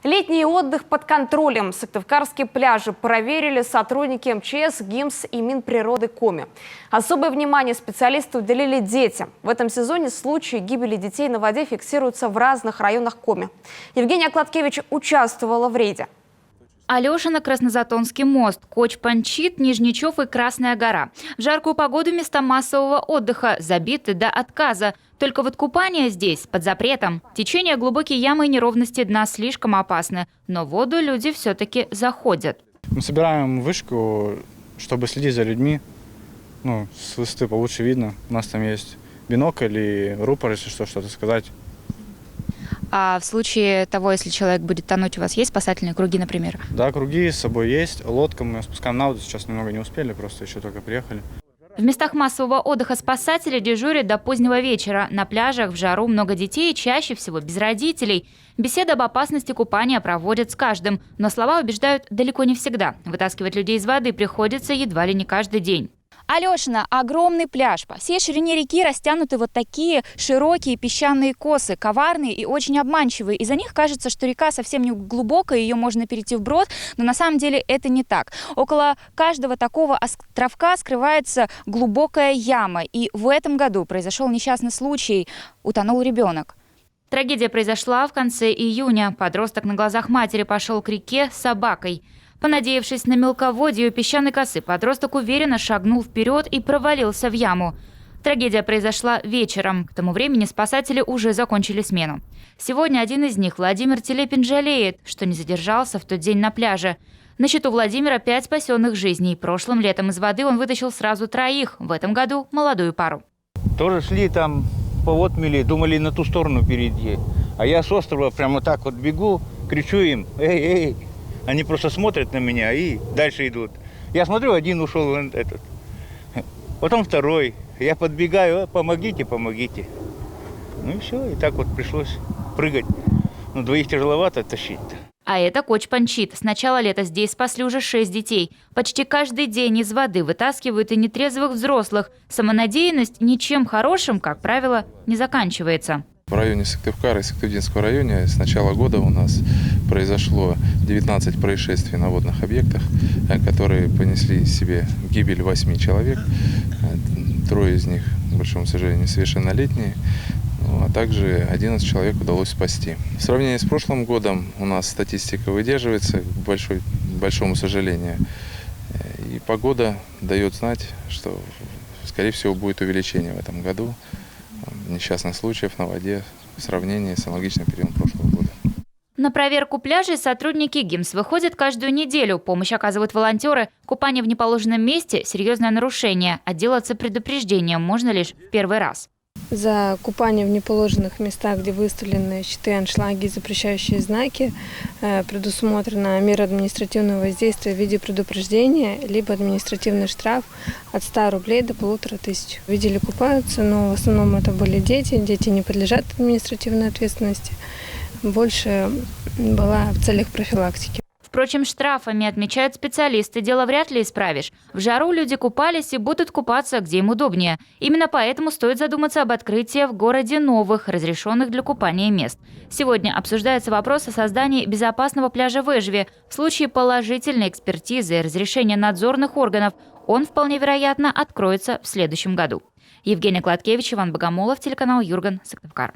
Летний отдых под контролем. Сыктывкарские пляжи проверили сотрудники МЧС, ГИМС и Минприроды Коми. Особое внимание специалисты уделили детям. В этом сезоне случаи гибели детей на воде фиксируются в разных районах Коми. Евгения Кладкевич участвовала в рейде. Алешино, Краснозатонский мост, Коч-Панчит, Нижничев и Красная гора. В жаркую погоду места массового отдыха забиты до отказа. Только вот купание здесь под запретом. Течение, глубокие ямы и неровности дна слишком опасны. Но в воду люди все-таки заходят. Мы собираем вышку, чтобы следить за людьми. С высоты получше видно. У нас там есть бинокль и рупор, если что-то сказать. А в случае того, если человек будет тонуть, у вас есть спасательные круги, например? Да, круги с собой есть. Лодка мы спускаем на воду. Сейчас немного не успели, просто еще только приехали. В местах массового отдыха спасатели дежурят до позднего вечера. На пляжах в жару много детей, чаще всего без родителей. Беседы об опасности купания проводят с каждым. Но слова убеждают далеко не всегда. Вытаскивать людей из воды приходится едва ли не каждый день. Алешино – огромный пляж. По всей ширине реки растянуты вот такие широкие песчаные косы, коварные и очень обманчивые. Из-за них кажется, что река совсем не глубокая, ее можно перейти вброд, но на самом деле это не так. Около каждого такого островка скрывается глубокая яма. И в этом году произошел несчастный случай – утонул ребенок. Трагедия произошла в конце июня. Подросток на глазах матери пошел к реке с собакой. Понадеявшись на мелководье у песчаной косы, подросток уверенно шагнул вперед и провалился в яму. Трагедия произошла вечером. К тому времени спасатели уже закончили смену. Сегодня один из них, Владимир Телепин, жалеет, что не задержался в тот день на пляже. На счету Владимира 5 спасенных жизней. Прошлым летом из воды он вытащил сразу 3. В этом году молодую пару. Тоже шли там, повод мели, думали на ту сторону перейти. А я с острова прямо так вот бегу, кричу им: «Эй, эй!» Они просто смотрят на меня и дальше идут. Я смотрю, один ушел, потом второй. Я подбегаю: помогите, помогите. Ну и все, и так вот пришлось прыгать. Но 2 тяжеловато тащить-то. А это Коч-Панчит. С начала лета здесь спасли уже 6 детей. Почти каждый день из воды вытаскивают и нетрезвых взрослых. Самонадеянность ничем хорошим, как правило, не заканчивается. В районе Сыктывкара и Сыктывдинского района с начала года у нас произошло 19 происшествий на водных объектах, которые понесли себе гибель 8 человек. 3 из них, к большому сожалению, несовершеннолетние, а также 11 человек удалось спасти. В сравнении с прошлым годом у нас статистика выдерживается, к большому сожалению. И погода дает знать, что, скорее всего, будет увеличение в этом году несчастных случаев на воде в сравнении с аналогичным периодом прошлого года. На проверку пляжей сотрудники ГИМС выходят каждую неделю. Помощь оказывают волонтеры. Купание в неположенном месте – серьезное нарушение. Отделаться предупреждением можно лишь в первый раз. За купание в неположенных местах, где выставлены щиты, аншлаги, запрещающие знаки, предусмотрена мера административного воздействия в виде предупреждения, либо административный штраф от 100 рублей до 1500. Видели, купаются, но в основном это были дети. Дети не подлежат административной ответственности. Больше была в целях профилактики. Впрочем, штрафами, отмечают специалисты, дело вряд ли исправишь. В жару люди купались и будут купаться, где им удобнее. Именно поэтому стоит задуматься об открытии в городе новых, разрешенных для купания мест. Сегодня обсуждается вопрос о создании безопасного пляжа в Эжве. В случае положительной экспертизы и разрешения надзорных органов он, вполне вероятно, откроется в следующем году. Евгения Кладкевич, Иван Богомолов, телеканал Юрган, Сыктывкар.